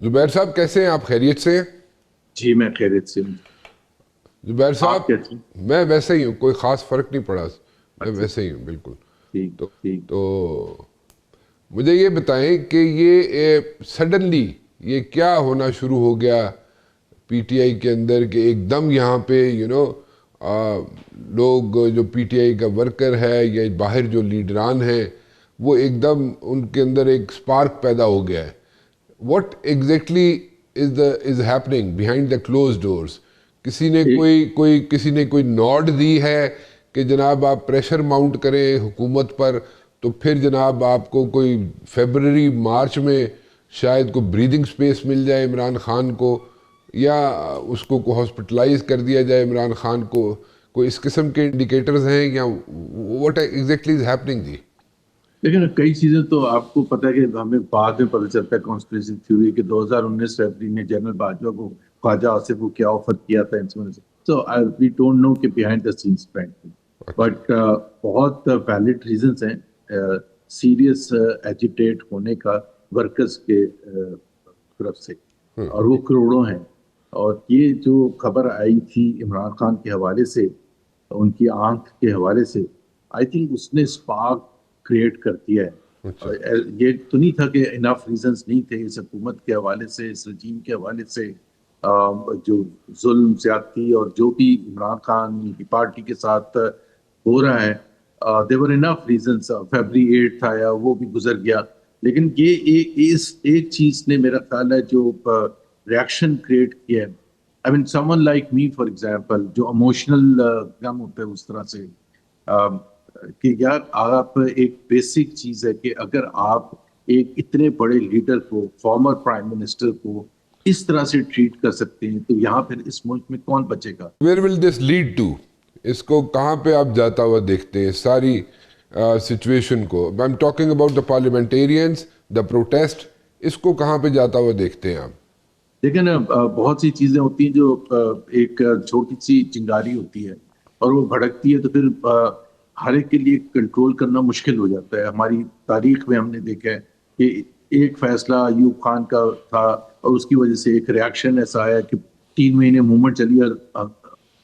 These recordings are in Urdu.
زبیر صاحب کیسے ہیں آپ؟ خیریت سے ہیں؟ جی میں خیریت سے ہوں. زبیر صاحب آپ کیسے ہیں؟ میں ویسے ہی ہوں، کوئی خاص فرق نہیں پڑا، میں اچھا. ویسے ہی ہوں بالکل. ٹھیک تو ٹھیک. تو مجھے یہ بتائیں کہ یہ سڈنلی یہ کیا ہونا شروع ہو گیا پی ٹی آئی کے اندر کہ ایک دم یہاں پہ لوگ جو پی ٹی آئی کا ورکر ہے یا باہر جو لیڈران ہیں وہ ایک دم ان کے اندر ایک سپارک پیدا ہو گیا ہے. What exactly is happening behind the closed doors? کسی نے کوئی نوڈ دی ہے کہ جناب آپ پریشر ماؤنٹ کریں حکومت پر، تو پھر جناب آپ کو کوئی فیبرری مارچ میں شاید کوئی بریدنگ سپیس مل جائے عمران خان کو، یا اس کو ہاسپٹلائز کر دیا جائے عمران خان کو؟ کوئی اس قسم کے انڈیکیٹرز ہیں یا واٹ ایگزیکٹلی از ہیپننگ جی؟ لیکن کئی چیزیں تو آپ کو پتہ ہے کہ ہمیں بعد میں پتہ چلتا ہے کانسپریسی تھیوری کہ 2019 فیبرری میں جنرل باجوہ کو خواجہ آصف کو کیا آفر کیا تھا انسان سے. سو وی ڈونٹ نو کہ behind the sense frankly but بہت ویلڈ ریزنس ہیں سیریس ایجیٹیٹ ہونے کا ورکرز کے طرف سے، اور وہ کروڑوں ہیں. اور یہ جو خبر آئی تھی عمران خان کے حوالے سے، ان کی آنکھ کے حوالے سے، آئی تھنک اس نے اسپارک کریٹ کر دیا ہے. اور یہ تو نہیں تھا کہ انف ریزنس نہیں تھے اس حکومت کے حوالے سے، اس رجیم کے حوالے سے، جو ظلم زیادتی اور جو بھی عمران خان کی پارٹی کے ساتھ ہو رہا ہے. دیور انف ریزنس. فیبرری 8 تھا یا وہ بھی گزر گیا، لیکن یہ ایک چیز نے میرا خیال ہے جو ریاکشن کریٹ کیا ہے. I mean someone like me for example جو اموشنل غم ہوتا ہے اس طرح سے، کہ یار آپ ایک بیسک چیز ہے کہ اگر آپ ایک اتنے بڑے لیڈر کو، فارمر پرائم منسٹر کو اس طرح سے ٹریٹ کر سکتے ہیں تو یہاں پھر اس ملک میں کون بچے گا؟ Where will this lead to? اس کو کہاں پہ آپ جاتا ہوا دیکھتے ہیں ساری سچویشن کو؟ I am talking about the parliamentarians, the protest, اس کو کہاں پہ جاتا ہوا دیکھتے ہیں آپ؟ لیکن بہت سی چیزیں ہوتی ہیں جو ایک چھوٹی سی چنگاری ہوتی ہے اور وہ بھڑکتی ہے تو پھر ہر ایک کے لیے کنٹرول کرنا مشکل ہو جاتا ہے. ہماری تاریخ میں ہم نے دیکھا ہے کہ ایک فیصلہ ایوب خان کا تھا اور اس کی وجہ سے ایک ریاکشن ایسا آیا کہ 3 مہینے موومنٹ چلی اور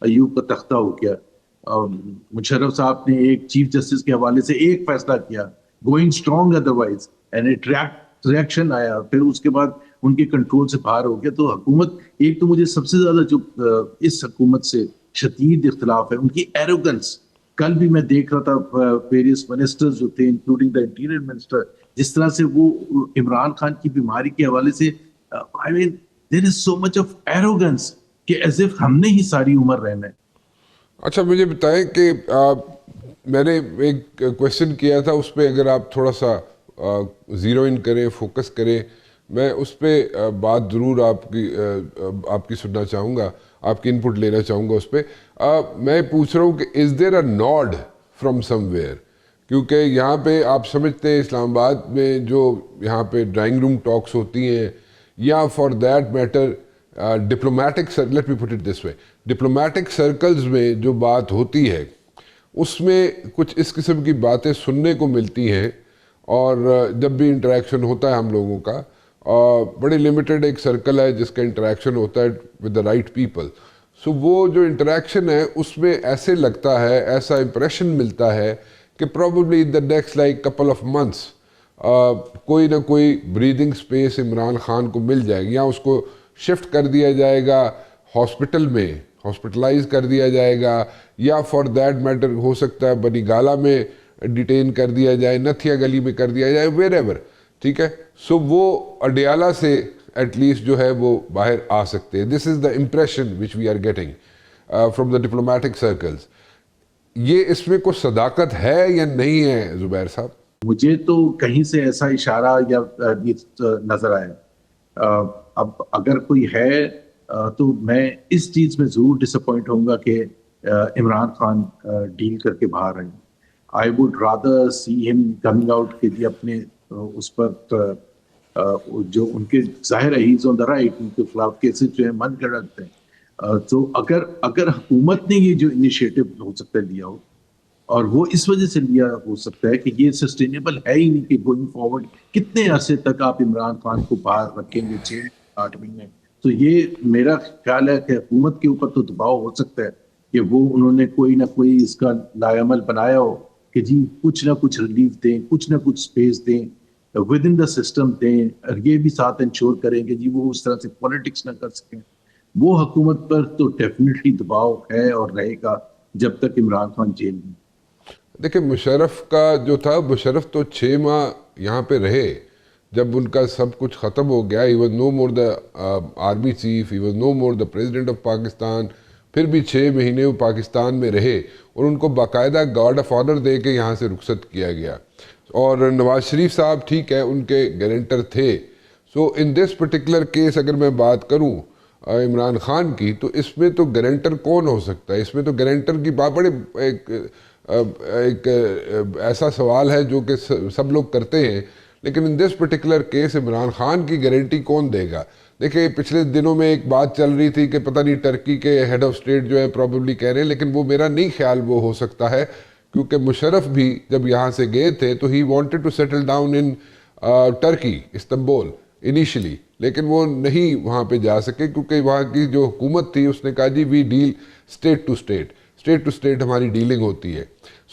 ایوب کا تختہ ہو گیا. مشرف صاحب نے ایک چیف جسٹس کے حوالے سے ایک فیصلہ کیا، going strong otherwise, and it reaction آیا، پھر اس کے بعد ان کے کنٹرول سے باہر ہو گیا. تو حکومت، ایک تو مجھے سب سے زیادہ جو اس حکومت سے شدید اختلاف ہے ان کی ایروگنس. کل بھی میں دیکھ رہا تھا ویریس منسٹرز جو تھے انکلوڈنگ دا انٹیریئر منسٹر، جس طرح سے وہ عمران خان کی بیماری کے حوالے سے، آئی مین دیر از سو مچ آف ایروگنس کہ ایز اف ہم نے ہی ساری عمر رہنا ہے. اچھا مجھے بتائیں کہ میں نے ایک کویشچن کیا تھا، اس پہ اگر آپ تھوڑا سا زیرو ان کریں، فوکس کریں، میں اس پہ بات ضرور آپ کی سننا چاہوں گا، آپ کی انپٹ لینا چاہوں گا اس پہ. میں پوچھ رہا ہوں کہ is there a nod from somewhere? کیونکہ یہاں پہ آپ سمجھتے ہیں اسلام آباد میں جو یہاں پہ ڈرائنگ روم ٹاکس ہوتی ہیں، یا for that matter diplomatic, let me put it this way, diplomatic circles میں جو بات ہوتی ہے اس میں کچھ اس قسم کی باتیں سننے کو ملتی ہیں. اور جب بھی انٹریکشن ہوتا ہے ہم لوگوں کا، بڑی لمیٹڈ ایک سرکل ہے جس کا انٹریکشن ہوتا ہے ود دا رائٹ پیپل. سو وہ جو انٹریکشن ہے اس میں ایسے لگتا ہے، ایسا امپریشن ملتا ہے کہ probably in the next like couple of months کوئی نہ کوئی بریدنگ سپیس عمران خان کو مل جائے گی، یا اس کو شفٹ کر دیا جائے گا ہاسپٹل میں، ہاسپٹلائز کر دیا جائے گا، یا فار دیٹ میٹر ہو سکتا ہے بنی گالا میں ڈیٹین کر دیا جائے، نتھیا گلی میں کر دیا جائے، ویر ایور. ٹھیک ہے، سو وہ اڈیالہ سے ایٹ لیسٹ جو ہے وہ باہر آ سکتے ہیں. This is the impression which we are getting from the diplomatic circles. یہ اس میں کوئی صداقت ہے یا نہیں ہے زبیر صاحب؟ مجھے تو کہیں سے ایسا اشارہ یا نظر آیا. اب اگر کوئی ہے تو میں اس چیز میں ضرور ڈس اپوائنٹ ہوں گا کہ عمران خان ڈیل کر کے باہر آئیں. آئی ووڈ رادر سی ہم کمنگ آؤٹ کے لیے اپنے اس پر جو ان کے ظاہر ہے ہیز آن دا رائٹ، ان کے خلاف کیسز جو ہیں من گھڑت ہیں. تو اگر حکومت نے یہ جو انیشیٹو ہو سکتا ہے لیا ہو، اور وہ اس وجہ سے لیا ہو سکتا ہے کہ یہ سسٹینیبل ہے ہی نہیں کہ گوئنگ فارورڈ کتنے عرصے تک آپ عمران خان کو باہر رکھیں گے، 8 مہینے. تو یہ میرا خیال ہے کہ حکومت کے اوپر تو دباؤ ہو سکتا ہے کہ وہ انہوں نے کوئی نہ کوئی اس کا لائعمل بنایا ہو کہ جی کچھ نہ کچھ ریلیف دیں, کچھ نہ کچھ اسپیس دیں, ود ان دا سسٹم دیں, اور یہ بھی ساتھ انشور کریں کہ جی وہ اس طرح سے پالیٹکس نہ کر سکیں. وہ حکومت پر تو ڈیفینیٹلی دباؤ ہے اور رہے گا جب تک عمران خان جیل میں. دیکھیں مشرف کا جو تھا, مشرف تو 6 ماہ یہاں پہ رہے, جب ان کا سب کچھ ختم ہو گیا. He was no more the army chief, he was no more the president of Pakistan. پھر بھی 6 مہینے وہ پاکستان میں رہے اور ان کو باقاعدہ گارڈ آف آنر دے کے یہاں سے رخصت کیا گیا. اور نواز شریف صاحب ٹھیک ہے ان کے گارنٹر تھے. سو ان دس پرٹیکولر کیس اگر میں بات کروں عمران خان کی, تو اس میں تو گارنٹر کون ہو سکتا ہے؟ اس میں تو گارنٹر کی بات بڑے ایک ایسا سوال ہے جو کہ سب لوگ کرتے ہیں, لیکن in this particular case Imran Khan کی گارنٹی کون دے گا؟ دیکھیں پچھلے دنوں میں ایک بات چل رہی تھی کہ پتہ نہیں ٹرکی کے ہیڈ آف اسٹیٹ جو ہے پروبیبلی کہہ رہے ہیں, لیکن وہ میرا نہیں خیال وہ ہو سکتا ہے, کیونکہ مشرف بھی جب یہاں سے گئے تھے تو he wanted to settle down in Turkey, Istanbul initially, لیکن وہ نہیں وہاں پہ جا سکے کیونکہ وہاں کی جو حکومت تھی اس نے کہا جی we deal state to state ہماری ڈیلنگ ہوتی ہے.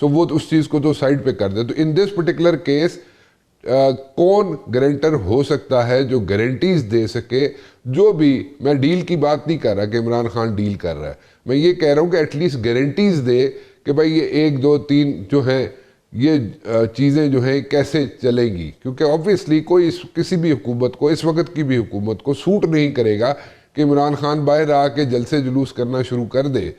سو وہ اس چیز کو تو سائڈ پہ کر دے. تو ان دس پرٹیکولر کیس کون گارنٹر ہو سکتا ہے جو گارنٹیز دے سکے؟ جو بھی, میں ڈیل کی بات نہیں کر رہا کہ عمران خان ڈیل کر رہا ہے, میں یہ کہہ رہا ہوں کہ ایٹ لیسٹ گارنٹیز دے کہ بھائی یہ 1 2 3 جو ہیں یہ چیزیں جو ہیں کیسے چلیں گی. کیونکہ آبویسلی کوئی کسی بھی حکومت کو, اس وقت کی بھی حکومت کو سوٹ نہیں کرے گا کہ عمران خان باہر آ کے جلسے جلوس کرنا شروع کر دے,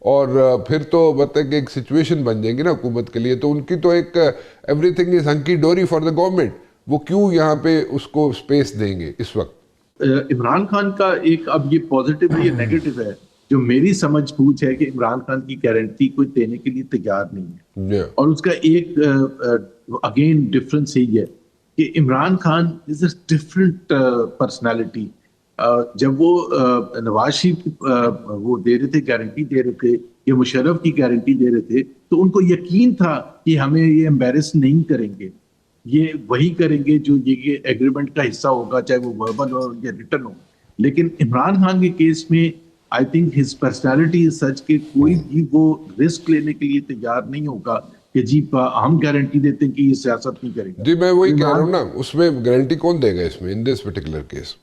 اور پھر تو مطلب کہ ایک سچویشن بن جائیں گی نا حکومت کے لیے. تو ان کی تو ایک everything is hunky dory for the government, وہ کیوں یہاں پہ اس کو اسپیس دیں گے اس وقت؟ عمران خان کا ایک اب یہ پازیٹیو ہے, یہ نیگیٹو ہے. جو میری سمجھ بوجھ ہے کہ عمران خان کی گارنٹی کوئی دینے کے لیے تیار نہیں ہے, اور اس کا ایک اگین ڈفرنس یہی ہے کہ عمران خان از اے ڈفرنٹ پرسنالٹی. جب وہ نواز شریف وہ دے رہے تھے, گارنٹی دے رہے تھے, یا مشرف کی گارنٹی دے رہے تھے, تو ان کو یقین تھا کہ ہمیں یہ امبیرس نہیں کریں گے, یہ وہی کریں گے جو یہ ایگریمنٹ کا حصہ ہوگا, چاہے وہ وربل ہو یا ریٹن ہو. لیکن عمران خان کے کیس میں I think his personality is such کہ کوئی بھی وہ رسک لینے کے لیے تیار نہیں ہوگا کہ جی ہم گارنٹی دیتے ہیں کہ یہ سیاست نہیں کرے گا. جی میں وہی کہہ رہا ہوں نا, اس میں گارنٹی کون دے گا اس میں, ان دس پرٹیکولر کیس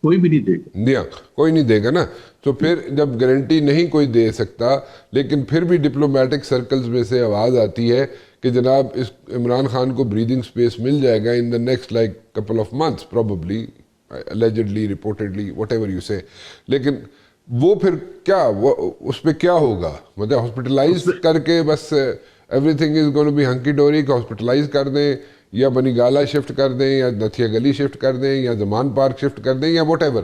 کوئی بھی نہیں دے گا. کوئی نہیں دے گا نا. تو پھر جب گارنٹی نہیں کوئی دے سکتا, لیکن پھر بھی ڈپلومیٹک سرکلز میں سے آواز آتی ہے کہ جناب اس عمران خان کو بریدنگ سپیس مل جائے گا in the next like couple of months probably, allegedly, reportedly, whatever you say. لیکن وہ پھر کیا, وہ اس پہ کیا ہوگا؟ مطلب ہاسپٹلائز کر کے بس everything is gonna be hunky dory, کہ ہاسپٹلائز کر دیں یا بنی گالا شفٹ کر دیں یا نتھیا گلی شفٹ کر دیں یا زمان پارک شفٹ کر دیں یا واٹ ایور,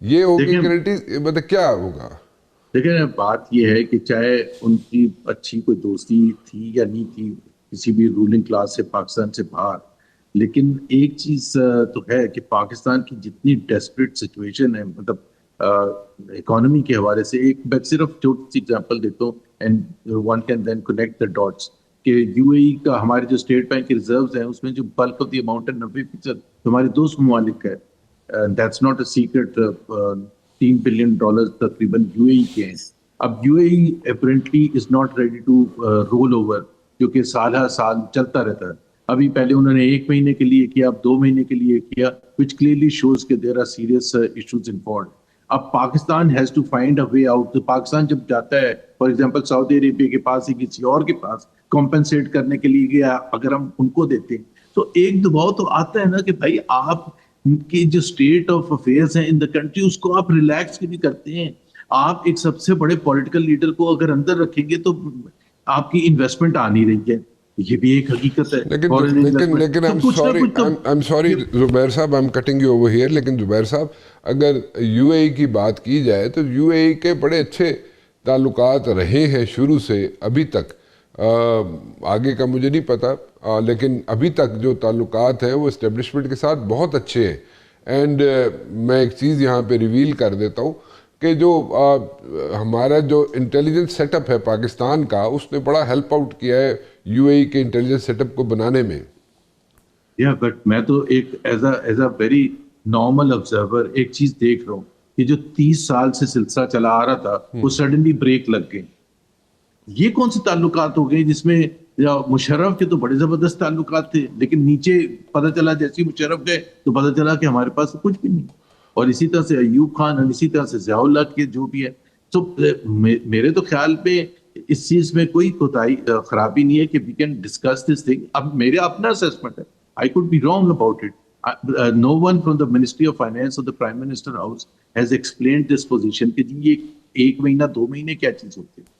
یہ ہوگی گارنٹی؟ مطلب کیا ہوگا؟ دیکھیں بات یہ ہے کہ چاہے ان کی اچھی کوئی دوستی تھی یا نہیں تھی کسی بھی رولنگ کلاس سے پاکستان سے باہر, لیکن ایک چیز تو ہے کہ پاکستان کی جتنی ڈیسپریٹ سچویشن ہے, مطلب اکانومی کے حوالے سے, ایک میں صرف چھوٹی سی ایگزامپل دیتا ہوں and one can then connect the dots, کہ یو اے ای کا ہمارے جو اسٹیٹ بینک کے ریزروز ہیں اس میں جو بلک آف دی اماؤنٹ ہے 90% ہمارے دوست ممالک کا ہے. That's not a secret. $3 billion تقریباً یو اے ای کے ہیں. اب U A E apparently is not ready to roll over, جو کہ سال ہر سال چلتا رہتا ہے. ابھی پہلے انہوں نے 1 مہینے کے لیے کیا, اب 2 مہینے کے لیے کیا, which clearly shows کہ there are serious issues involved. اب Pakistan has to find a way out. تو پاکستان جب جاتا ہے فار ایگزامپل سعودی عربیہ کے پاس یا کسی اور کے پاس کمپنسیٹ کرنے کے لیے گیا, اگر ہم ان کو دیتے ہیں تو ایک دباؤ تو آتا ہے نا کہ بھائی آپ کی جو اسٹیٹ آف افیئرس ہیں ان دا کنٹری اس کو آپ ریلیکس کیوں نہیں کرتے ہیں. آپ ایک سب سے بڑے پولیٹیکل لیڈر کو اگر اندر رکھیں گے تو آپ کی انویسٹمنٹ آ نہیں رہی ہے, یہ بھی ایک حقیقت ہے. لیکن I'm sorry زبیر صاحب, I'm cutting you over here, لیکن زبیر صاحب اگر یو اے ای کی بات کی جائے تو یو اے ای کے بڑے اچھے تعلقات رہے ہیں شروع سے ابھی تک. آگے کا مجھے نہیں پتا, لیکن ابھی تک جو تعلقات ہیں وہ اسٹیبلشمنٹ کے ساتھ بہت اچھے ہیں. اینڈ میں ایک چیز یہاں پہ ریویل کر دیتا ہوں کہ جو ہمارا جو انٹیلیجنس سیٹ اپ ہے پاکستان کا, اس نے بڑا ہیلپ آؤٹ کیا ہے یو اے ای کے انٹیلیجنس سیٹ اپ کو بنانے میں. بٹ میں تو ایک as a very normal observer ایک چیز دیکھ رہا ہوں کہ جو 30 سال سے سلسلہ چلا آ رہا تھا وہ سڈنلی بریک لگ گئی. یہ کون سے تعلقات ہو گئے جس میں مشرف کے تو بڑے زبردست تعلقات تھے, لیکن نیچے پتہ چلا جیسے مشرف گئے تو پتہ چلا کہ ہمارے پاس کچھ بھی نہیں. اور اسی طرح سے ایوب خان اور اسی طرح سے ضیاء اللہ کے جو بھی ہے. تو میرے تو خیال پہ اس چیز میں کوئی خرابی نہیں ہے کہ we can discuss this thing. اب میرا اپنا اسسمنٹ ہے, I could be wrong about it. No one from the Ministry of Finance or the Prime Minister House has explained this position کہ یہ 1 مہینہ 2 مہینے کیا چیز ہوتی ہے.